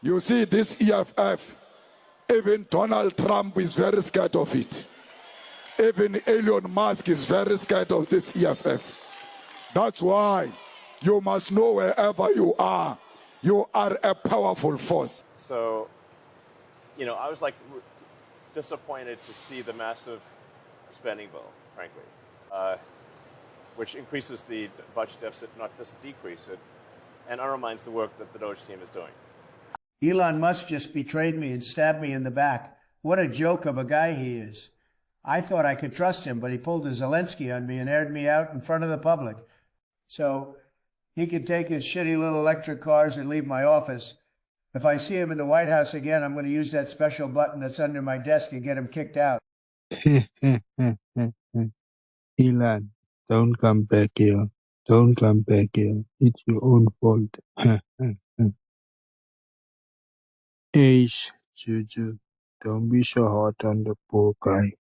You see, this EFF, even Donald Trump is very scared of it. Even Elon Musk is very scared of this EFF. That's why you must know wherever you are a powerful force. So, I was like disappointed to see the massive spending bill, frankly, which increases the budget deficit, not just decrease it, and undermines the work that the Doge team is doing. Elon Musk just betrayed me and stabbed me in the back. What a joke of a guy he is. I thought I could trust him, but he pulled a Zelensky on me and aired me out in front of the public. So he could take his shitty little electric cars and leave my office. If I see him in the White House again, I'm going to use that special button that's under my desk and get him kicked out. Elon, don't come back here. Don't come back here. It's your own fault. Juju, don't be so hard on the poor guy.